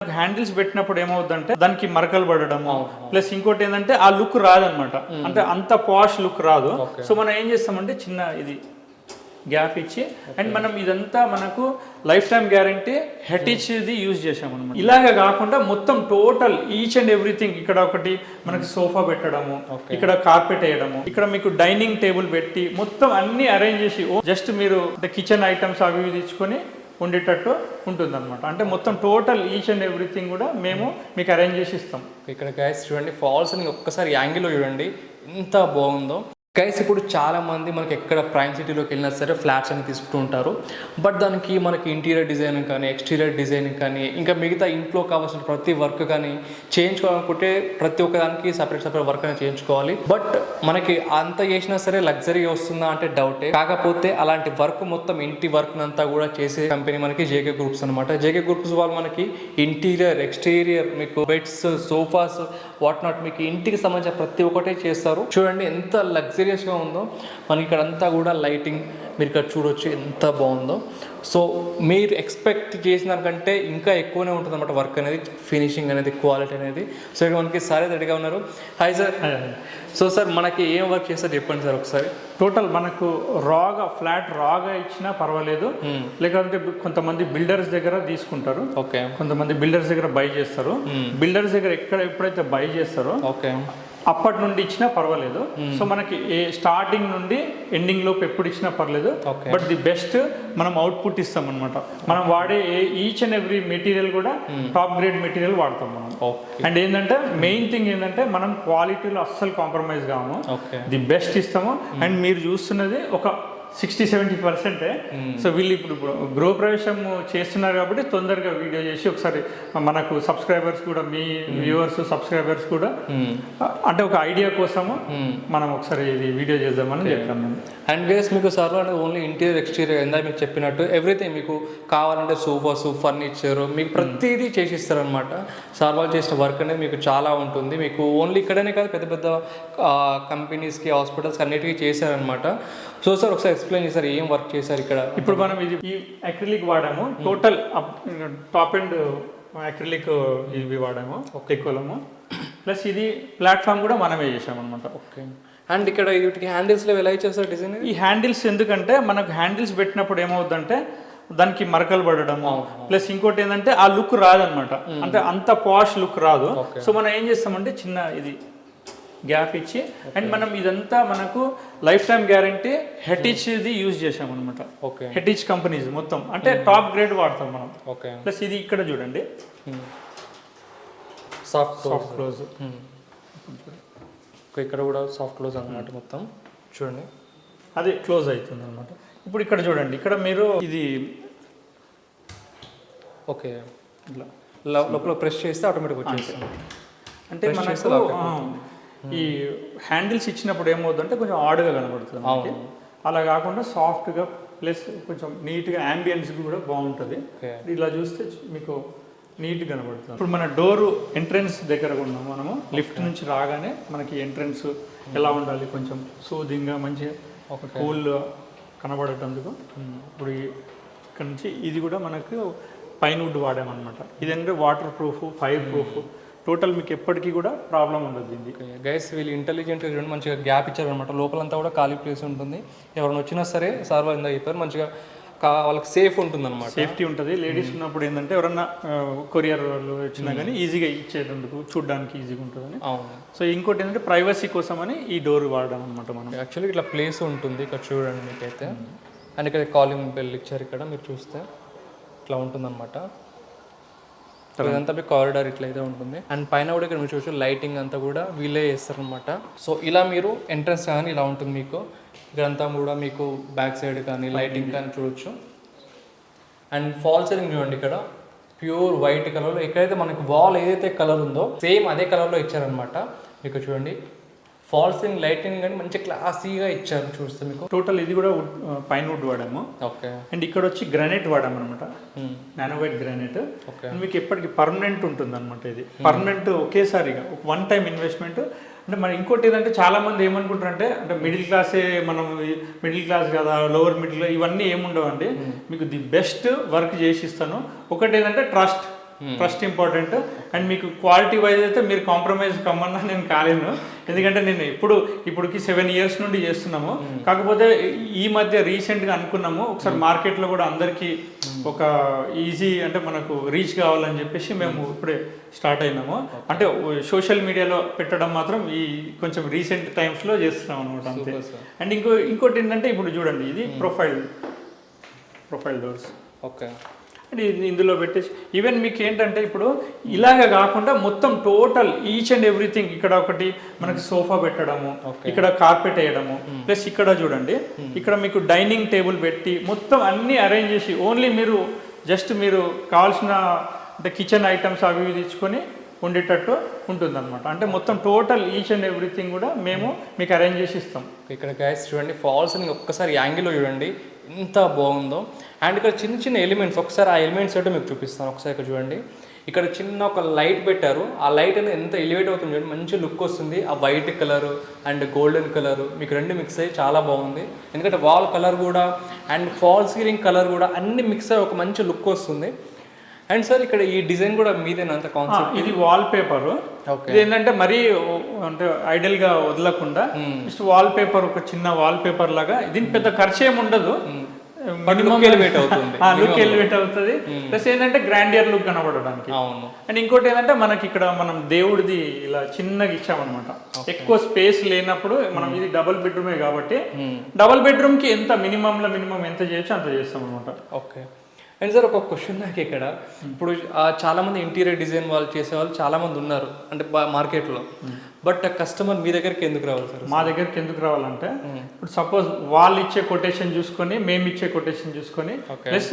Handles పెట్టినప్పుడు ఏమవుతుందంటే దానికి మరకలు పడడం ప్లస్ ఇంకోటి ఏంటంటే ఆ లుక్ రాదనమాట, అంటే అంత పాష్ లుక్ రాదు. సో మనం ఏం చేస్తామంటే చిన్న ఇది గ్యాప్ ఇచ్చి అండ్ మనం ఇదంతా మనకు లైఫ్ టైం గ్యారంటీ హెటిచ్ది యూజ్ చేసామన్నమాట. ఇలాగే కాకుండా మొత్తం టోటల్ ఈచ్ అండ్ ఎవ్రీథింగ్, ఇక్కడ ఒకటి మనకి సోఫా పెట్టడము, ఇక్కడ కార్పెట్ వేయడము, ఇక్కడ మీకు డైనింగ్ టేబుల్ పెట్టి మొత్తం అన్ని అరేంజ్ చేసి జస్ట్ మీరు కిచెన్ ఐటమ్స్ అవి ఇవి తెచ్చుకొని ఉండేటట్టు ఉంటుంది అనమాట. అంటే మొత్తం టోటల్ ఈచ్ అండ్ ఎవ్రీథింగ్ కూడా మేము మీకు అరేంజ్ చేసి ఇస్తాం. ఇక్కడ గైస్ చూడండి, ఫాల్స్ అని ఒక్కసారి యాంగిల్లో చూడండి ఎంత బాగుందో. గైస్ ఇప్పుడు చాలామంది మనకి ఎక్కడ ప్రైమ్ సిటీలోకి వెళ్ళినా సరే ఫ్లాట్స్ అని తీసుకుంటూ ఉంటారు. బట్ దానికి మనకి ఇంటీరియర్ డిజైన్ కానీ ఎక్స్టీరియర్ డిజైన్ కానీ ఇంకా మిగతా ఇంట్లో కావాల్సిన ప్రతి వర్క్ కానీ చేయించుకోవాలనుకుంటే ప్రతి ఒక్కదానికి సపరేట్ వర్క్ అనేది చేయించుకోవాలి. బట్ మనకి అంత చేసినా సరే లగ్జరీ వస్తుందా అంటే డౌటే. కాకపోతే అలాంటి వర్క్ మొత్తం ఇంటి వర్క్ అంతా కూడా చేసే కంపెనీ మనకి జేకే గ్రూప్స్ అనమాట. జేకే గ్రూప్స్ వాళ్ళు మనకి ఇంటీరియర్ ఎక్స్టీరియర్ మీకు బెడ్స్ సోఫాస్ వాట్ నాట్ మీకు ఇంటికి సంబంధించిన ప్రతి ఒక్కటే చేస్తారు. చూడండి ఎంత లగ్జరియస్గా ఉందో. మనకి ఇక్కడ అంతా కూడా లైటింగ్ మీరు ఇక్కడ చూడొచ్చు ఎంత బాగుందో. సో మీరు ఎక్స్పెక్ట్ చేసిన దానికంటే ఇంకా ఎక్కువనే ఉంటుంది అన్నమాట వర్క్ అనేది, ఫినిషింగ్ అనేది, క్వాలిటీ అనేది. సో ఇక్కడ మనకి సార్ రెడీగా ఉన్నారు. Hi sir. సో సార్ మనకి ఏం వర్క్ చేస్తారు చెప్పండి సార్ ఒకసారి. టోటల్ మనకు ఫ్లాట్ రాగా ఇచ్చినా పర్వాలేదు, లేకపోతే కొంతమంది బిల్డర్స్ దగ్గర తీసుకుంటారు, ఓకే, కొంతమంది బిల్డర్స్ దగ్గర బై చేస్తారు. బిల్డర్స్ దగ్గర ఎప్పుడైతే బై చేస్తారో ఓకే అప్పటి నుండి ఇచ్చినా పర్వాలేదు. సో మనకి స్టార్టింగ్ నుండి ఎండింగ్ లోపు ఎప్పుడు ఇచ్చినా పర్లేదు. బట్ ది బెస్ట్ మనం అవుట్పుట్ ఇస్తాం అనమాట. మనం వాడే ఈచ్ అండ్ ఎవ్రీ మెటీరియల్ కూడా టాప్ గ్రేడ్ మెటీరియల్ వాడతాం మనం. అండ్ ఏంటంటే మెయిన్ థింగ్ ఏంటంటే మనం క్వాలిటీలో అస్సలు కాంప్రమైజ్ కాము, ది బెస్ట్ ఇస్తాము. అండ్ మీరు చూస్తున్నది ఒక 60-70%. సో వీళ్ళు ఇప్పుడు గృహప్రవేశం చేస్తున్నారు కాబట్టి తొందరగా వీడియో చేసి ఒకసారి మనకు సబ్స్క్రైబర్స్ కూడా, మీ వ్యూవర్స్ సబ్స్క్రైబర్స్ కూడా అంటే ఒక ఐడియా కోసము మనం ఒకసారి ఇది వీడియో చేద్దామని చెప్పాను. అండ్ గైస్ మీకు సార్ అంటే ఓన్లీ ఇంటీరియర్ ఎక్స్టీరియర్ ఎంత మీకు చెప్పినట్టు ఎవ్రీథింగ్ మీకు కావాలంటే సోఫాస్ ఫర్నిచర్ మీకు ప్రతిదీ చేసి ఇస్తారనమాట. సార్ వాళ్ళు చేసిన వర్క్ అనేది మీకు చాలా ఉంటుంది. మీకు ఓన్లీ ఇక్కడనే కాదు పెద్ద పెద్ద కంపెనీస్కి హాస్పిటల్స్కి అన్నిటికీ చేశారనమాట. సో సార్ ఒకసారి ఎక్స్ప్లెయిన్ చేశారు ఏం వర్క్ చేశారు ఇక్కడ. ఇప్పుడు మనం ఇది ఈ అక్రిలిక్ వాడాము, టోటల్ టాప్ అండ్ అక్రిలిక్ ఇవి వాడాము ఎక్కువము, ప్లస్ ఇది ప్లాట్ఫామ్ కూడా మనమే చేసాం అనమాట. ఓకే. అండ్ ఇక్కడ వీటికి హ్యాండిల్స్లో ఎలా ఇచ్చేస్తారు డిజైన్? ఈ హ్యాండిల్స్ ఎందుకంటే మనకు హ్యాండిల్స్ పెట్టినప్పుడు ఏమవుతుందంటే దానికి మరకలు పడడము ప్లస్ ఇంకోటి ఏంటంటే ఆ లుక్ రాదనమాట, అంటే అంత పాష్ లుక్ రాదు. సో మనం ఏం చేస్తామంటే చిన్న ఇది గ్యాప్ ఇచ్చి అండ్ మనం ఇదంతా మనకు లైఫ్ టైం గ్యారంటీ హెటిచ్ది యూజ్ చేసామన్నమాట. హెటిచ్ కంపెనీస్ మొత్తం అంటే టాప్ గ్రేడ్ వాడతాం మనం. ప్లస్ ఇది ఇక్కడ చూడండి సాఫ్ట్ క్లోజ్, ఇక్కడ కూడా సాఫ్ట్ క్లోజ్ అన్నమాట. మొత్తం చూడండి అది క్లోజ్ అవుతుంది అనమాట. ఇప్పుడు ఇక్కడ చూడండి, ఇక్కడ మీరు ఇది ఓకే ఇట్లా లోపల ప్రెస్ చేస్తే ఆటోమేటిక్ వచ్చేస్తుంది. అంటే మనకు ఈ హ్యాండిల్స్ ఇచ్చినప్పుడు ఏమవుతుందంటే కొంచెం ఆడ్గా కనబడుతుంది. అలా కాకుండా సాఫ్ట్గా ప్లస్ కొంచెం నీట్గా యాంబియన్స్ కూడా బాగుంటుంది. ఇలా చూస్తే మీకు నీట్గా కనబడుతుంది. ఇప్పుడు మన డోరు ఎంట్రన్స్ దగ్గర ఉన్నాం మనము. లిఫ్ట్ నుంచి రాగానే మనకి ఎంట్రన్స్ ఎలా ఉండాలి, కొంచెం సూదింగ్గా మంచిగా ఒక కూల్ కనబడేటందుకు. ఇప్పుడు ఇక్కడ నుంచి ఇది కూడా మనకు పైన్ వుడ్ వాడామన్నమాట. ఇదంటే waterproof, fireproof, total మీకు ఎప్పటికీ కూడా ప్రాబ్లం ఉండదు. ఇది గైస్ వీళ్ళు ఇంటెలిజెంట్గా చూడండి, మంచిగా గ్యాప్ ఇచ్చారనమాట. లోపలంతా కూడా ఖాళీ ప్లేస్ ఉంటుంది. ఎవరైనా వచ్చినా సరే సార్ వాళ్ళు ఎంత చెప్పారు మంచిగా వాళ్ళకి సేఫ్ ఉంటుంది అనమాట, సేఫ్టీ ఉంటుంది. లేడీస్ ఉన్నప్పుడు ఏంటంటే ఎవరన్నా కొరియర్ వాళ్ళు వచ్చినా కానీ ఈజీగా ఇచ్చేటందుకు చూడడానికి ఈజీగా ఉంటుందని. సో ఇంకోటి ఏంటంటే ప్రైవసీ కోసం అని ఈ డోర్ వాడడం అనమాట. మనం యాక్చువల్లీ ఇట్లా ప్లేస్ ఉంటుంది ఇక్కడ చూడండి మీకైతే. అండ్ ఇక్కడ కాలింగ్ బెల్ ఇచ్చారు, ఇక్కడ మీరు చూస్తే ఇట్లా ఉంటుందన్నమాట. ఇదంతా మీకు కారిడార్ ఇట్లయితే ఉంటుంది. అండ్ పైన కూడా ఇక్కడ మీరు చూసి లైటింగ్ అంతా కూడా వీళ్ళే చేస్తారనమాట. సో ఇలా మీరు ఎంట్రన్స్ కానీ ఇలా ఉంటుంది మీకు. ఇక్కడంతా కూడా మీకు బ్యాక్ సైడ్ కానీ లైటింగ్ కానీ చూడొచ్చు. అండ్ ఫాల్ సీలింగ్ చూడండి, ఇక్కడ ప్యూర్ వైట్ కలర్లో ఎక్కడైతే మనకి వాల్ ఏదైతే కలర్ ఉందో సేమ్ అదే కలర్లో ఇచ్చారనమాట. మీకు చూడండి ఫాల్ సీలింగ్ లైటింగ్ కానీ మంచి క్లాసీగా ఇచ్చారు చూస్తే మీకు. టోటల్ ఇది కూడా పైన్ వుడ్ వాడాము. ఓకే. అండ్ ఇక్కడ వచ్చి గ్రానైట్ వాడాము అనమాట, నానోవైట్ గ్రానైట్. మీకు ఎప్పటికీ పర్మనెంట్ ఉంటుంది అనమాట. ఇది పర్మనెంట్ ఒకేసారిగా వన్ టైం ఇన్వెస్ట్మెంట్. అంటే మరి ఇంకోటి ఏదంటే చాలా మంది ఏమనుకుంటారంటే అంటే మిడిల్ క్లాసే, మనం మిడిల్ క్లాస్ కదా, లోవర్ మిడిల్, ఇవన్నీ ఏముండవండి. మీకు ది బెస్ట్ వర్క్ చేసి ఇస్తాను. ఒకటి ఏంటంటే ట్రస్ట్, ఫస్ట్ ఇంపార్టెంట్. అండ్ మీకు క్వాలిటీ వైజ్ అయితే మీరు కాంప్రమైజ్ కమ్మన్నా నేను కాలేను, ఎందుకంటే నేను ఇప్పుడుకి 7 years నుండి చేస్తున్నాము. కాకపోతే ఈ మధ్య రీసెంట్గా అనుకున్నాము ఒకసారి మార్కెట్లో కూడా అందరికీ ఒక ఈజీ అంటే మనకు రీచ్ కావాలని చెప్పేసి మేము ఇప్పుడే స్టార్ట్ అయినాము. అంటే సోషల్ మీడియాలో పెట్టడం మాత్రం ఈ కొంచెం రీసెంట్ టైమ్స్లో చేస్తున్నాం అనమాట అంతే. అండ్ ఇంకోటి ఏంటంటే ఇప్పుడు చూడండి, ఇది ప్రొఫైల్ డోర్స్. ఓకే. అండ్ ఇందులో పెట్టేసి ఈవెన్ మీకు ఏంటంటే ఇప్పుడు ఇలాగ కాకుండా మొత్తం టోటల్ ఈచ్ అండ్ ఎవ్రీథింగ్, ఇక్కడ ఒకటి మనకి సోఫా పెట్టడము, ఇక్కడ కార్పెట్ వేయడము, ప్లస్ ఇక్కడ చూడండి ఇక్కడ మీకు డైనింగ్ టేబుల్ పెట్టి మొత్తం అన్ని అరేంజ్ చేసి ఓన్లీ మీరు జస్ట్ మీరు కావాల్సిన అంటే కిచెన్ ఐటమ్స్ అవి ఇవి తెచ్చుకొని ఉండేటట్టు ఉంటుందన్నమాట. అంటే మొత్తం టోటల్ ఈచ్ అండ్ ఎవ్రీథింగ్ కూడా మేము మీకు అరేంజ్ చేసి ఇస్తాం. ఇక్కడ గైస్ చూడండి, ఫాల్స్ అని ఒక్కసారి యాంగిల్లో చూడండి ఎంత బాగుందో. అండ్ ఇక్కడ చిన్న చిన్న ఎలిమెంట్స్, ఒకసారి ఆ ఎలిమెంట్స్ ఏంటో మీకు చూపిస్తాను. ఒకసారి ఇక్కడ చూడండి, ఇక్కడ చిన్న ఒక లైట్ పెట్టారు. ఆ లైట్ అనేది ఎంత ఎలివేట్ అవుతుంది చూడండి, మంచి లుక్ వస్తుంది. ఆ white colour and golden colour మీకు రెండు మిక్స్ అయ్యి చాలా బాగుంది. ఎందుకంటే వాల్ కలర్ కూడా అండ్ ఫాల్ సీలింగ్ కలర్ కూడా అన్ని మిక్స్ అయ్యి ఒక మంచి లుక్ వస్తుంది. అండ్ సార్ ఇక్కడ ఈ డిజైన్ కూడా మీదేనా అంత కాన్సెప్ట్? ఇది వాల్ పేపర్. ఇది ఏంటంటే మరీ అంటే ఐడియల్ గా వదలకుండా జస్ట్ వాల్ పేపర్, ఒక చిన్న వాల్ పేపర్ లాగా. దీనికి పెద్ద ఖర్చు ఏమి ఉండదు, లుక్ ఎలివేట్ అవుతుంది. లుక్ ఎలివేట్ అవుతుంది. ప్లస్ ఏంటంటే గ్రాండియర్ లుక్ కనబడడానికి. అండ్ ఇంకోటి ఏంటంటే మనకి ఇక్కడ మనం దేవుడిది ఇలా చిన్నగా ఇచ్చామన్నమాట. ఎక్కువ స్పేస్ లేనప్పుడు మనం ఇది డబుల్ బెడ్రూమే కాబట్టి డబుల్ బెడ్రూమ్ కి ఎంత మినిమం ఎంత చేయొచ్చు అంత చేస్తాం అనమాట. ఓకే. అండ్ సార్ ఒక క్వశ్చన్ నాకు ఇక్కడ, ఇప్పుడు చాలా మంది ఇంటీరియర్ డిజైన్ వాళ్ళు చేసేవాళ్ళు చాలా మంది ఉన్నారు అంటే మార్కెట్లో, బట్ కస్టమర్ మీ దగ్గరికి ఎందుకు రావాలి సార్? మా దగ్గరికి ఎందుకు రావాలంటే ఇప్పుడు సపోజ్ వాళ్ళు ఇచ్చే కొటేషన్ చూసుకొని మేము ఇచ్చే కొటేషన్ చూసుకొని ప్లస్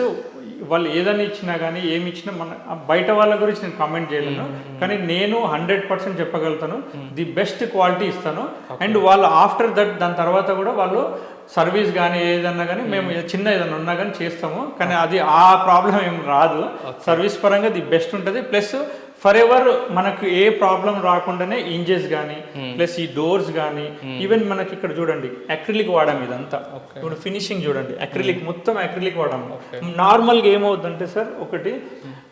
వాళ్ళు ఏదైనా ఇచ్చినా కానీ ఏమి ఇచ్చినా మన బయట వాళ్ళ గురించి నేను కామెంట్ చేయలేను, కానీ నేను 100% చెప్పగలుగుతాను, ది బెస్ట్ క్వాలిటీ ఇస్తాను. అండ్ వాళ్ళు ఆఫ్టర్ దట్ దాని తర్వాత కూడా వాళ్ళు సర్వీస్ కానీ ఏదన్నా కానీ మేము చిన్న ఏదైనా ఉన్నా కానీ చేస్తాము, కానీ అది ఆ ప్రాబ్లం ఏం రాదు. సర్వీస్ పరంగా ది బెస్ట్ ఉంటుంది. ప్లస్ ఫర్ ఎవర్ మనకు ఏ ప్రాబ్లం రాకుండానే ఇంజెస్ కానీ ప్లస్ ఈ డోర్స్ కానీ ఈవెన్ మనకి ఇక్కడ చూడండి అక్రిలిక్ వాడాము. ఇదంతా ఇప్పుడు ఫినిషింగ్ చూడండి, అక్రిలిక్ మొత్తం అక్రిలిక్ వాడాము. నార్మల్గా ఏమవుతుందంటే సార్ ఒకటి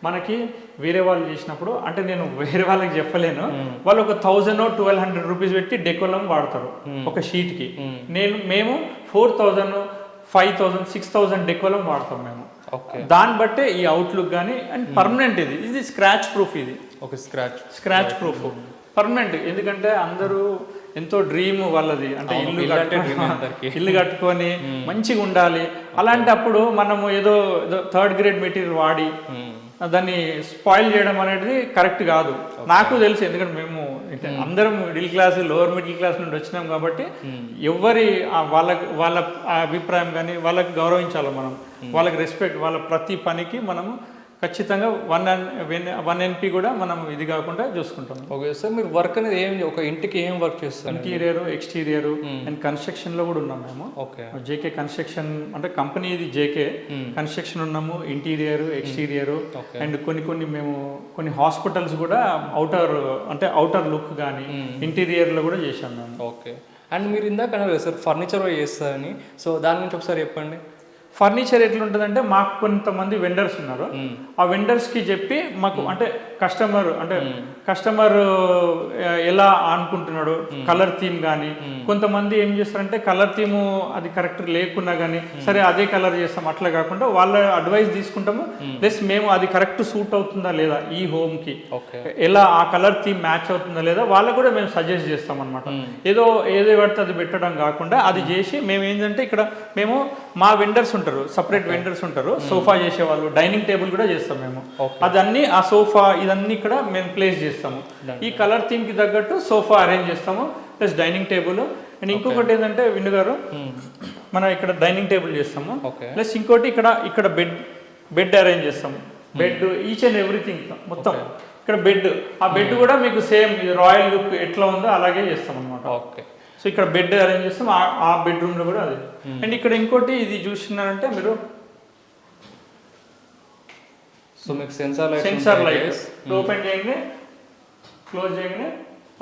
మనకి వేరే వాళ్ళు చేసినప్పుడు అంటే నేను వేరే వాళ్ళకి చెప్పలేను, వాళ్ళు ఒక 1000-1200 రూపీస్ పెట్టి డెకోలం వాడతారు ఒక షీట్కి. మేము 4000, 5000, 6000 డెకోలం వాడతాం మేము. దాన్ని బట్టే ఈ అవుట్లుక్ కానీ అండ్ పర్మనెంట్. ఇది స్క్రాచ్ ప్రూఫ్. ఇది ఒక స్క్రాచ్ ప్రూఫ్ పర్మనెంట్. ఎందుకంటే అందరూ ఎంతో డ్రీమ్ వాళ్ళది అంటే ఇల్లు కట్టుకొని మంచిగా ఉండాలి. అలాంటప్పుడు మనము ఏదో 3rd grade మెటీరియల్ వాడి దాన్ని స్పాయిల్ చేయడం అనేది కరెక్ట్ కాదు. నాకు తెలుసు, ఎందుకంటే మేము అందరం middle class, lower middle class నుండి వచ్చినాం కాబట్టి ఎవరి వాళ్ళ అభిప్రాయం కానీ వాళ్ళకి గౌరవించాలి మనం, వాళ్ళకి రెస్పెక్ట్, వాళ్ళ ప్రతి పనికి మనము ఖచ్చితంగా 1 NP కూడా మనం ఇది కాకుండా చూసుకుంటాం. ఓకే సార్, మీరు వర్క్ అనేది ఒక ఇంటికి ఏం వర్క్ చేస్తారు? ఇంటీరియర్, ఎక్స్టీరియర్ అండ్ కన్స్ట్రక్షన్ లో కూడా ఉన్నాం మేము. ఓకే. జేకే కన్స్ట్రక్షన్ అంటే కంపెనీ ఇది జేకే కన్స్ట్రక్షన్ ఉన్నాము, ఇంటీరియర్, ఎక్స్టీరియర్ అండ్ మేము కొన్ని హాస్పిటల్స్ కూడా అవుటర్ లుక్ కానీ ఇంటీరియర్ లో కూడా చేశాం మేము. ఓకే. అండ్ మీరు ఇందాక అన్నారు సార్ ఫర్నిచర్ చేస్తారని, సో దాని గురించి ఒకసారి చెప్పండి. ఫర్నిచర్ ఎట్లుంటుందంటే మాకు కొంతమంది వెండర్స్ ఉన్నారు, ఆ వెండర్స్కి చెప్పి మాకు అంటే కస్టమర్ ఎలా అనుకుంటున్నాడు కలర్ థీమ్ కానీ, కొంతమంది ఏం చేస్తారంటే కలర్ థీము అది కరెక్ట్ లేకున్నా కానీ సరే అదే కలర్ చేస్తాం, అట్లా కాకుండా వాళ్ళ అడ్వైస్ తీసుకుంటాము. ప్లస్ మేము అది కరెక్ట్ సూట్ అవుతుందా లేదా ఈ హోమ్కి, ఎలా ఆ కలర్ థీమ్ మ్యాచ్ అవుతుందా లేదా వాళ్ళకు కూడా మేము సజెస్ట్ చేస్తాం అనమాట. ఏదో పడితే అది పెట్టడం కాకుండా అది చేసి మేము ఏంటంటే ఇక్కడ మేము మా వెండర్స్ ఉంటారు, సపరేట్ వెండర్స్ ఉంటారు, సోఫా చేసేవాళ్ళు, డైనింగ్ టేబుల్ కూడా చేస్తాం మేము. అదన్నీ ఆ సోఫా ఇదన్నీ ఇక్కడ మేము ప్లేస్ చేస్తాము. ఈ కలర్ థీమ్ కి తగ్గట్టు సోఫా అరేంజ్ చేస్తాము, ప్లస్ డైనింగ్ టేబుల్. అండ్ ఇంకొకటి ఏంటంటే విండు గారు, మనం ఇక్కడ డైనింగ్ టేబుల్ చేస్తాము, ప్లస్ ఇంకోటి ఇక్కడ బెడ్ అరేంజ్ చేస్తాము. బెడ్ ఈచ్ అండ్ ఎవ్రీథింగ్ మొత్తం ఇక్కడ బెడ్, ఆ బెడ్ కూడా మీకు సేమ్ రాయల్ లుక్ ఎట్లా ఉందో అలాగే చేస్తాం అనమాట. ఓకే. సో ఇక్కడ బెడ్ అరేంజ్ చేస్తాం, ఆ బెడ్రూమ్ లో కూడా అది. అండ్ ఇక్కడ ఇంకోటి ఇది చూస్తున్నారంటే మీరు సెన్సార్ లైట్ ఓపెన్ చేయగానే క్లోజ్ చేయగానే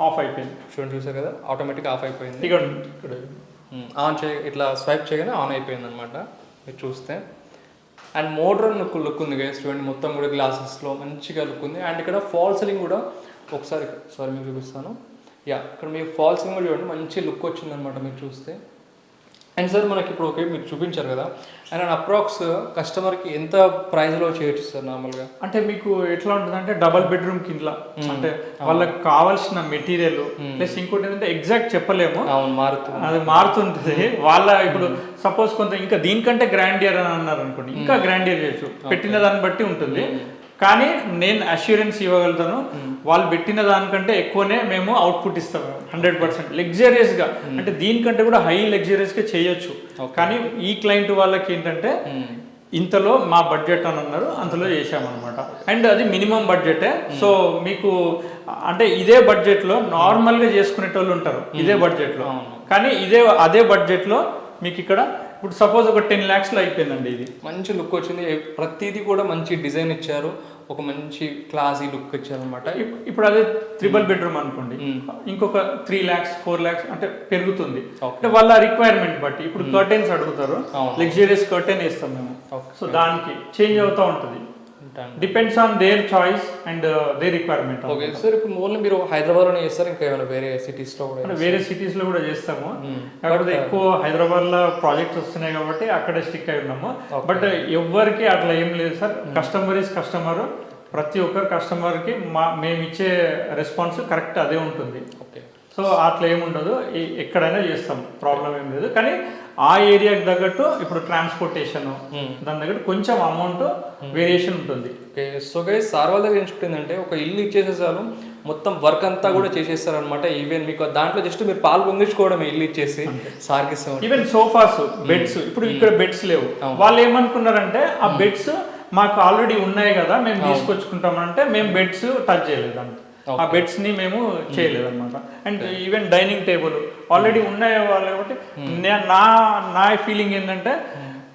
ఆఫ్ అయిపోయింది. చూడండి, చూసారు కదా, ఆటోమేటిక్ ఆఫ్ అయిపోయింది. ఇక్కడ ఆన్ ఇట్లా స్వైప్ చేయగానే ఆన్ అయిపోయింది అనమాట. మీరు చూస్తే అండ్ మోడ్రన్ లుక్ ఉంది గైస్, చూడండి మొత్తం కూడా గ్లాసెస్లో మంచిగా లుక్ ఉంది. అండ్ ఇక్కడ ఫాల్ సీలింగ్ కూడా ఒకసారి మీకు చూపిస్తాను. ఇక్కడ మీకు ఫాల్ సీలింగ్ కూడా చూడండి మంచి లుక్ వచ్చిందనమాట మీరు చూస్తే. అండ్ సార్ మనకి ఇప్పుడు ఓకే మీరు చూపించారు కదా, అండ్ అప్రాక్స్ కస్టమర్కి ఎంత ప్రైస్లో చేయొచ్చు సార్ నార్మల్గా? అంటే మీకు ఎట్లా ఉంటుంది అంటే డబల్ బెడ్రూమ్ కింద అంటే వాళ్ళకి కావాల్సిన మెటీరియల్ ప్లస్ ఇంకోటి ఏంటంటే ఎగ్జాక్ట్ చెప్పలేము, అది మారుతుంటుంది. వాళ్ళ ఇప్పుడు సపోజ్ కొంత ఇంకా దీనికంటే గ్రాండియర్ అని అన్నారు అనుకోండి, ఇంకా గ్రాండియర్ చేయొచ్చు, పెట్టిన దాన్ని బట్టి ఉంటుంది. కానీ నేను అష్యూరెన్స్ ఇవ్వగలుగుతాను, వాళ్ళు పెట్టిన దానికంటే ఎక్కువనే మేము అవుట్పుట్ ఇస్తాము 100%. లగ్జరియస్గా అంటే దీనికంటే కూడా హై లగ్జరియస్గా చేయొచ్చు. కానీ ఈ క్లయింట్ వాళ్ళకి ఏంటంటే ఇంతలో మా బడ్జెట్ అని అన్నారు, అంతలో చేసామన్నమాట. అండ్ అది మినిమం బడ్జెటే. సో మీకు అంటే ఇదే బడ్జెట్లో నార్మల్గా చేసుకునేటోళ్ళు ఉంటారు ఇదే బడ్జెట్లో, కానీ అదే బడ్జెట్లో మీకు ఇక్కడ ఇప్పుడు సపోజ్ ఒక 10 lakhsలో అయిపోయిందండి. ఇది మంచి లుక్ వచ్చింది, ప్రతిదీ కూడా మంచి డిజైన్ ఇచ్చారు, ఒక మంచి క్లాసీ లుక్ ఇచ్చారు అనమాట. ఇప్పుడు అదే 3 bedroom అనుకోండి, ఇంకొక 3 lakhs 4 lakhs అంటే పెరుగుతుంది. అంటే వాళ్ళ రిక్వైర్మెంట్ బట్టి ఇప్పుడు కర్టెన్స్ అడుగుతారు, లగ్జరియస్ కర్టెన్ వేస్తాం మేము. సో దానికి చేంజ్ అవుతూ ఉంటుంది, depends on their choice and their requirement. Okay sir, ఇప్పుడు ఓన్లీ మీరు హైదరాబాద్లోనే చేస్తారు, ఇంకా ఏమైనా వేరే సిటీస్లో కూడా? వేరే సిటీస్లో కూడా చేస్తాము, కాకపోతే ఎక్కువ హైదరాబాద్లో ప్రాజెక్ట్స్ వస్తున్నాయి కాబట్టి అక్కడే స్టిక్ అయి ఉన్నాము. బట్ ఎవరికి అట్లా ఏం లేదు సార్, కస్టమర్ ఈజ్ కస్టమర్. ప్రతి ఒక్కరు కస్టమర్కి మేము ఇచ్చే రెస్పాన్స్ కరెక్ట్ అదే ఉంటుంది. ఓకే, సో అట్లా ఏముండదు, ఎక్కడైనా చేస్తాం, ప్రాబ్లం ఏం లేదు. కానీ ఆ ఏరియాకి తగ్గట్టు ఇప్పుడు ట్రాన్స్పోర్టేషన్ దాని తగ్గట్టు కొంచెం అమౌంట్ వేరియేషన్ ఉంటుంది. ఓకే, సో గైస్ సార్ వాళ్ళ దగ్గర ఏం చెప్పిందంటే ఒక ఇల్లు ఇచ్చేసేసారు, మొత్తం వర్క్ అంతా కూడా చేసేస్తారు అనమాట. ఈవెన్ మీకు దాంట్లో జస్ట్ మీరు పాలు పొంగించుకోవడమే, ఇల్లు ఇచ్చేసి సార్కి ఇస్తాం. ఈవెన్ సోఫాస్, బెడ్స్, ఇప్పుడు ఇక్కడ బెడ్స్ లేవు, వాళ్ళు ఏమనుకున్నారంటే ఆ బెడ్స్ మాకు ఆల్రెడీ ఉన్నాయి కదా మేము తీసుకొచ్చుకుంటామంటే మేము బెడ్స్ టచ్ చేయలేదండి, ఆ బెడ్స్ ని మేము చేయలేదన్నమాట. And even dining table already ఉన్నాయి వాళ్ళు కాబట్టి నా ఫీలింగ్ ఏంటంటే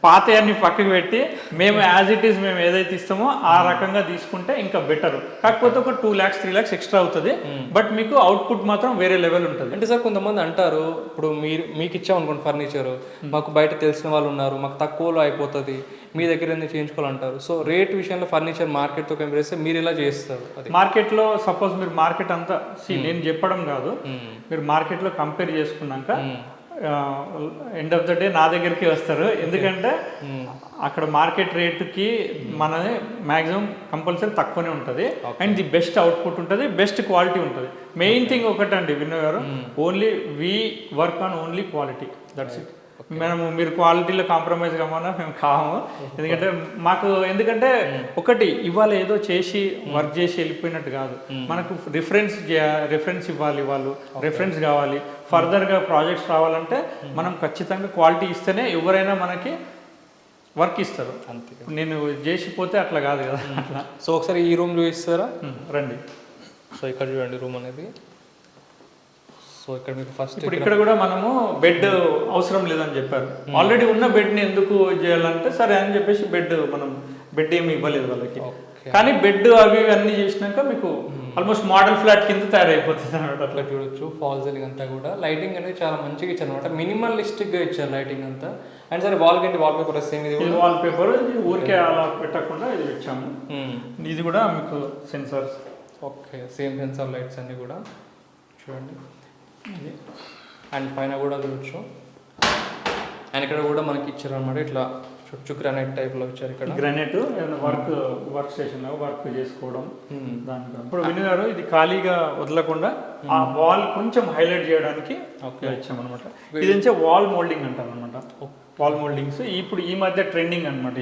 పాత అన్ని పక్కకి పెట్టి మేము యాజ్ ఇట్ ఈస్ మేము ఏదైతే ఇస్తామో ఆ రకంగా తీసుకుంటే ఇంకా బెటర్. కాకపోతే ఒక 2 lakhs 3 lakhs ఎక్స్ట్రా అవుతుంది, బట్ మీకు అవుట్పుట్ మాత్రం వేరే లెవెల్ ఉంటుంది. అంటే సార్ కొంతమంది అంటారు, ఇప్పుడు మీకు ఇచ్చాం అనుకోండి ఫర్నిచర్, మాకు బయట తెలిసిన వాళ్ళు ఉన్నారు, మాకు తక్కువలో అయిపోతుంది, మీ దగ్గర ఎందుకు చేయించుకోవాలంటారు. సో రేట్ విషయంలో ఫర్నిచర్ మార్కెట్తో కంపేర్ చేస్తే మీరు ఎలా చేస్తారు? మార్కెట్లో సపోజ్ మీరు మార్కెట్ అంతా నేను చెప్పడం కాదు, మీరు మార్కెట్లో కంపేర్ చేసుకున్నాక ఎండ్ ఆఫ్ ద డే నా దగ్గరికి వస్తారు. ఎందుకంటే అక్కడ మార్కెట్ రేటుకి మనది మ్యాక్సిమం కంపల్సరీ తక్కువనే ఉంటుంది, అండ్ ది బెస్ట్ అవుట్పుట్ ఉంటుంది, బెస్ట్ క్వాలిటీ ఉంటుంది. మెయిన్ థింగ్ ఒకటండి వినయ్ గారు, only we work on only quality, that's it. మీరు క్వాలిటీలో కాంప్రమైజ్ కామన్నా మేము కాము. ఎందుకంటే ఒకటి ఇవాళ ఏదో చేసి వర్క్ చేసి వెళ్ళిపోయినట్టు కాదు, మనకు రిఫరెన్స్ ఇవ్వాలి, వాళ్ళు రిఫరెన్స్ కావాలి. ఫర్దర్గా ప్రాజెక్ట్స్ రావాలంటే మనం ఖచ్చితంగా క్వాలిటీ ఇస్తేనే ఎవరైనా మనకి వర్క్ ఇస్తారు. అంతే, నేను చేసిపోతే అట్లా కాదు కదా అట్లా. సో ఒకసారి ఈ రూమ్ చూపిస్తారా? రండి. సో ఇక్కడ చూడండి రూమ్ అనేది. సో ఇక్కడ మీకు ఫస్ట్ ఇప్పుడు ఇక్కడ కూడా మనము బెడ్ అవసరం లేదని చెప్పారు, ఆల్రెడీ ఉన్న బెడ్ని ఎందుకు చేయాలంటే సరే అని చెప్పేసి మనం బెడ్ ఏమి ఇవ్వలేదు వాళ్ళకి. కానీ బెడ్ అవి అన్నీ చేసినాక మీకు ఆల్మోస్ట్ మోడల్ ఫ్లాట్ కింద తయారైపోతుంది అనమాట. అట్లా చూడొచ్చు. ఫాల్ సీలింగ్ అంతా కూడా లైటింగ్ అనేది చాలా మంచిగా ఇచ్చారు అనమాట, మినిమలిస్టిక్గా ఇచ్చారు లైటింగ్ అంతా. అండ్ సరే వాల్ పేపర్ సేమ్, ఇది వాల్ పేపర్ ఊరికే అలా పెట్టకుండా ఇది ఇచ్చాము. ఇది కూడా మీకు sensors, okay same sensor lights అన్ని కూడా చూడండి. అండ్ పైన కూడా చూడొచ్చు. అండ్ ఇక్కడ కూడా మనకి ఇచ్చారు అనమాట, ఇట్లా చుట్టూ గ్రానైట్ టైప్లో ఇచ్చారు. ఇక్కడ గ్రానైట్ వర్క్ స్టేషన్ వర్క్ చేసుకోవడం దానికి. ఇప్పుడు వినయ్ గారు ఇది ఖాళీగా వదలకుండా ఆ వాల్ కొంచెం హైలైట్ చేయడానికి ఇచ్చామన్నమాట. ఇది నుంచి వాల్ మోల్డింగ్ అంటారు అనమాట. వాల్ మోల్డింగ్స్ ఇప్పుడు ఈ మధ్య ట్రెండింగ్ అనమాట.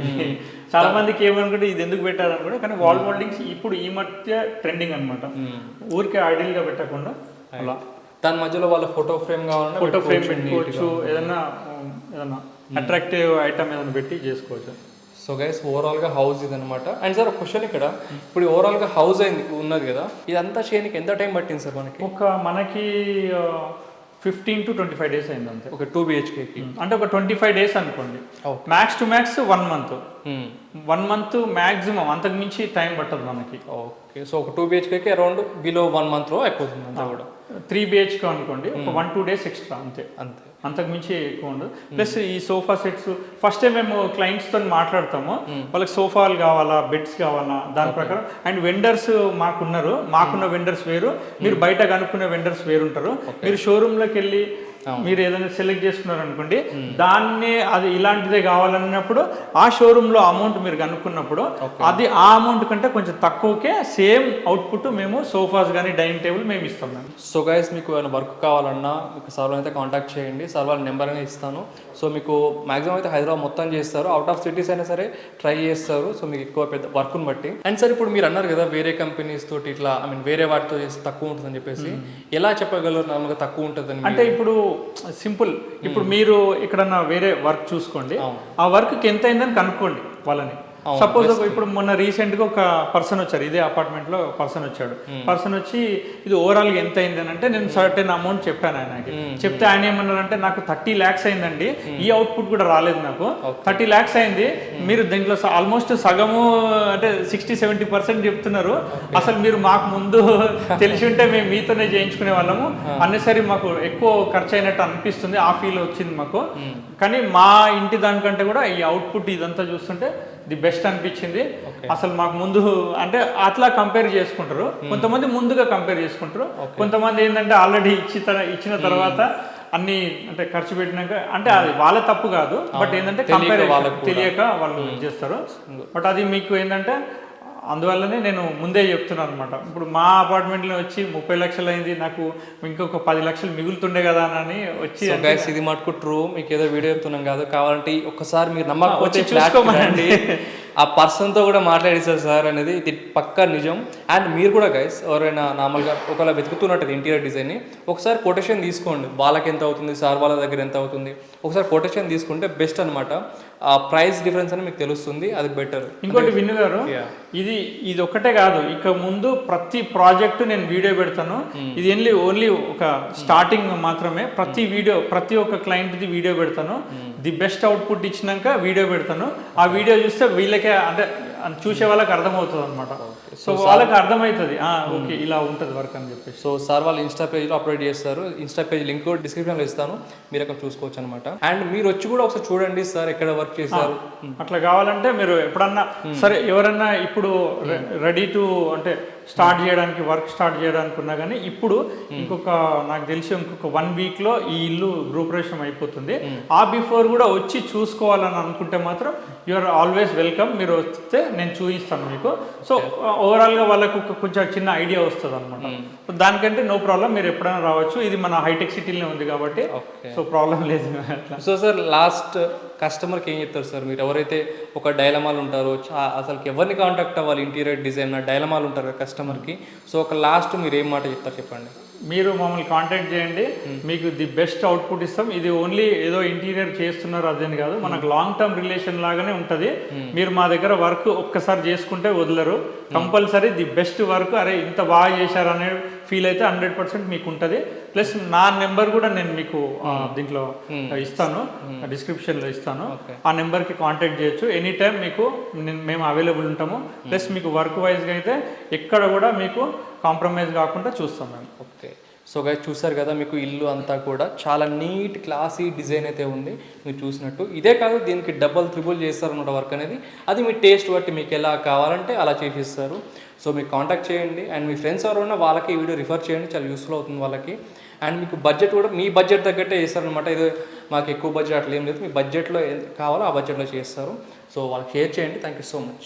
చాలా మందికి ఏమనుకుంటే ఇది ఎందుకు పెట్టారనుకుంటే, కానీ వాల్ మోల్డింగ్స్ ఇప్పుడు ఈ మధ్య ట్రెండింగ్ అనమాట. ఊరికే ఐడియల్ గా పెట్టకుండా అలా దాని మధ్యలో వాళ్ళ ఫోటో ఫ్రేమ్ కావాలన్నా ఫోటో ఫ్రేమ్ పెట్టుకోవచ్చు, ఏదైనా అట్రాక్టివ్ ఐటమ్ ఏదైనా పెట్టి చేసుకోవచ్చు. సో గైస్ ఓవరాల్గా హౌస్ ఇది అనమాట. అండ్ సార్ ఒక క్వశ్చన్, ఇక్కడ ఇప్పుడు ఓవరాల్గా హౌస్ ఉన్నది కదా, ఇదంతా చేయడానికి ఎంత టైం పట్టింది సార్ మనకి? మనకి 15 to 25 days అయింది అంతే. ఒక 2 BHK అంటే ఒక 25 days అనుకోండి, max to max 1 month. 1 month maximum, అంతకు మించి టైం పట్టదు మనకి. ఓకే, సో ఒక 2 BHKకి అరౌండ్ బిలో 1 monthలో అయిపోతుంది అంతా కూడా. 3 BHK అనుకోండి, ఒక 1-2 days ఎక్స్ట్రా అంతే, అంతకు మించి ఎక్కువ ఉండదు. ప్లస్ ఈ సోఫా సెట్స్ ఫస్టే మేము క్లయింట్స్తో మాట్లాడతాము, వాళ్ళకి సోఫాలు కావాలా, బెడ్స్ కావాలా, దాని ప్రకారం. అండ్ వెండర్స్ మాకున్న వెండర్స్ వేరు, మీరు బయట కనుక్కునే వెండర్స్ వేరుంటారు. మీరు షోరూంలోకి వెళ్ళి మీరు ఏదైనా సెలెక్ట్ చేసుకున్నారు అనుకోండి, దాన్ని అది ఇలాంటిదే కావాలన్నప్పుడు ఆ షోరూంలో అమౌంట్ మీరు కనుక్కున్నప్పుడు అది ఆ అమౌంట్ కంటే కొంచెం తక్కువకే సేమ్ అవుట్పుట్ మేము సోఫాస్ కానీ డైనింగ్ టేబుల్ మేము ఇస్తాం. సో గైస్, మీకు ఏమైనా వర్క్ కావాలన్నా మీకు సర్వర్ అయితే కాంటాక్ట్ చేయండి, సర్వర్ నెంబర్ అనేది ఇస్తాను. సో మీకు మాక్సిమం అయితే హైదరాబాద్ మొత్తం చేస్తారు, అవుట్ ఆఫ్ సిటీస్ అయినా సరే ట్రై చేస్తారు. సో మీకు ఎక్కువ పెద్ద వర్క్ని బట్టి. అండ్ సార్, ఇప్పుడు మీరు అన్నారు కదా వేరే కంపెనీస్ తోటి ఇట్లా వేరే వాటితో చేస్తే తక్కువ ఉంటుందని చెప్పేసి, ఎలా చెప్పగలరు నార్మల్గా తక్కువ ఉంటుందని? అంటే ఇప్పుడు సింపుల్, ఇప్పుడు మీరు ఎక్కడన్నా వేరే వర్క్ చూసుకోండి, ఆ వర్క్కి ఎంత అయిందని కనుక్కోండి వాళ్ళని. సపోజ్ ఇప్పుడు మొన్న రీసెంట్గా ఒక పర్సన్ వచ్చారు, ఇదే అపార్ట్మెంట్లో పర్సన్ వచ్చాడు. పర్సన్ వచ్చి ఇది ఓవరాల్గా ఎంత అయింది అని అంటే నేను సర్టెన్ అమౌంట్ చెప్పాను ఆయనకి. చెప్తే ఆయన ఏమన్నారంటే నాకు 30 lakhs అయిందండి, ఈ అవుట్పుట్ కూడా రాలేదు, నాకు 30 lakhs అయింది, మీరు దీంట్లో ఆల్మోస్ట్ సగము అంటే 60-70% చెప్తున్నారు, అసలు మీరు మాకు ముందు తెలిసి ఉంటే మేము మీతోనే చేయించుకునే వాళ్ళము, అన్నెసరి మాకు ఎక్కువ ఖర్చు అయినట్టు అనిపిస్తుంది, ఆ ఫీల్ వచ్చింది మాకు. కానీ మా ఇంటి దానికంటే కూడా ఈ అవుట్పుట్ ఇదంతా చూస్తుంటే ది బెస్ట్ అనిపించింది. అసలు మాకు ముందు అంటే అట్లా కంపేర్ చేసుకుంటారు, కొంతమంది ముందుగా కంపేర్ చేసుకుంటారు, కొంతమంది ఏంటంటే ఆల్రెడీ ఇచ్చిన తర్వాత అన్ని అంటే ఖర్చు పెట్టినాక, అంటే అది వాళ్ళ తప్పు కాదు, బట్ ఏంటంటే కంపేర్ తెలియక వాళ్ళు చేస్తారు. బట్ అది మీకు ఏంటంటే అందువల్లనే నేను ముందే చెప్తున్నాను అనమాట. ఇప్పుడు మా అపార్ట్మెంట్లో వచ్చి 30 లక్షలు అయింది, నాకు ఇంకొక 10 లక్షలు మిగులుతుండే కదా అని వచ్చి. ఇది మటుకు ట్రూ, మీకు ఏదో వీడియో చెప్తున్నాం కాదు, కావాలంటే ఒక్కసారి మీరు నమ్మకపోతే చూసుకోమండి, ఆ పర్సన్తో కూడా మాట్లాడేస్తారు సార్ అనేది, ఇది పక్కా నిజం. అండ్ మీరు కూడా గైస్ ఎవరైనా నార్మల్గా ఒకవేళ వెతుకుతున్నట్టు ఇంటీరియర్ డిజైన్ని ఒకసారి కొటేషన్ తీసుకోండి, వాళ్ళకి ఎంత అవుతుంది, సార్ వాళ్ళ దగ్గర ఎంత అవుతుంది, ఒకసారి కొటేషన్ తీసుకుంటే బెస్ట్ అనమాట. ఆ ప్రైస్ డిఫరెన్స్ అని మీకు తెలుస్తుంది, అది బెటర్. ఇంకోటి విన్ను గారు, ఇది ఒక్కటే కాదు, ఇక ముందు ప్రతి ప్రాజెక్టు నేను వీడియో పెడతాను. ఇది ఓన్లీ ఒక స్టార్టింగ్ మాత్రమే. ప్రతి ఒక్క క్లయింట్ది వీడియో పెడతాను, ది బెస్ట్ అవుట్పుట్ ఇచ్చినాక వీడియో పెడతాను. ఆ వీడియో చూస్తే వీళ్ళకే అంటే చూసే వాళ్ళకి అర్థమవుతుంది అనమాట. సో వాళ్ళకి అర్థమవుతుంది ఓకే ఇలా ఉంటుంది వర్క్ అని చెప్పేసి. సో సార్ వాళ్ళు ఇన్స్టా పేజ్లో అప్లోడ్ చేస్తారు, ఇన్స్టా పేజ్ లింక్ డిస్క్రిప్షన్లో ఇస్తాను, మీరు అక్కడ చూసుకోవచ్చు అనమాట. అండ్ మీరు వచ్చి కూడా ఒకసారి చూడండి సార్ ఎక్కడ వర్క్ చేశారు. అట్లా కావాలంటే మీరు ఎప్పుడన్నా సరే ఎవరన్నా ఇప్పుడు రెడీ టు అంటే వర్క్ స్టార్ట్ చేయడానికి ఉన్నా కానీ ఇప్పుడు నాకు తెలిసి ఇంకొక 1 weekలో ఈ ఇల్లు గృహప్రవేశం అయిపోతుంది. ఆ బిఫోర్ కూడా వచ్చి చూసుకోవాలని అనుకుంటే మాత్రం యూఆర్ ఆల్వేస్ వెల్కమ్. మీరు వస్తే నేను చూపిస్తాను మీకు. సో ఓవరాల్గా వాళ్ళకు కొంచెం చిన్న ఐడియా వస్తుంది అనమాట. దానికంటే నో ప్రాబ్లం, మీరు ఎప్పుడైనా రావచ్చు. ఇది మన హైటెక్ సిటీలో ఉంది కాబట్టి సో ప్రాబ్లం లేదు. సో సార్ లాస్ట్ కస్టమర్కి ఏం చెప్తారు సార్? మీరు ఎవరైతే ఒక డైలమాలు ఉంటారో, అసలు ఎవరిని కాంటాక్ట్ అవ్వాలి ఇంటీరియర్ డిజైనర్, డైలమాలు ఉంటారు కదా కస్టమర్కి, సో ఒక లాస్ట్ మీరు ఏం మాట చెప్తారు చెప్పండి. మీరు మమ్మల్ని కాంటాక్ట్ చేయండి, మీకు ది బెస్ట్ అవుట్పుట్ ఇస్తాం. ఇది ఓన్లీ ఏదో ఇంటీరియర్ చేస్తున్నారు అదేని కాదు, మనకు లాంగ్ టర్మ్ రిలేషన్ లాగానే ఉంటుంది. మీరు మా దగ్గర వర్క్ ఒక్కసారి చేసుకుంటే వదలరు, కంపల్సరీ ది బెస్ట్ వర్క్, అరే ఇంత బాగా చేశారు అనే ఫీల్ అయితే 100% మీకు ఉంటుంది. ప్లస్ నా నెంబర్ కూడా నేను మీకు దీంట్లో ఇస్తాను, డిస్క్రిప్షన్లో ఇస్తాను. ఆ నెంబర్కి కాంటాక్ట్ చేయొచ్చు ఎనీ టైం, మీకు మేము అవైలబుల్ ఉంటాము. ప్లస్ మీకు వర్క్ వైజ్గా అయితే ఎక్కడ కూడా మీకు కాంప్రమైజ్ కాకుండా చూస్తాం మేము. ఓకే, సో గైస్ చూసారు కదా, మీకు ఇల్లు అంతా కూడా చాలా నీట్ క్లాసీ డిజైన్ అయితే ఉంది మీరు చూసినట్టు. ఇదే కాదు, దీనికి డబల్ త్రిబుల్ చేస్తారన్నమాట వర్క్ అనేది. అది మీ టేస్ట్ బట్టి మీకు ఎలా కావాలంటే అలా చేసిస్తారు. సో మీకు కాంటాక్ట్ చేయండి. అండ్ మీ ఫ్రెండ్స్ ఎవరైనా వాళ్ళకి ఈ వీడియో రిఫర్ చేయండి, చాలా యూస్ఫుల్ అవుతుంది వాళ్ళకి. అండ్ మీకు బడ్జెట్ కూడా మీ బడ్జెట్ తగ్గట్టే చేస్తారనమాట. ఇది మాకు ఎక్కువ బడ్జెట్ అట్లా ఏం లేదు, మీ బడ్జెట్లో కావాలో ఆ బడ్జెట్లో చేస్తారు. సో వాళ్ళకి షేర్ చేయండి. Thank you so much.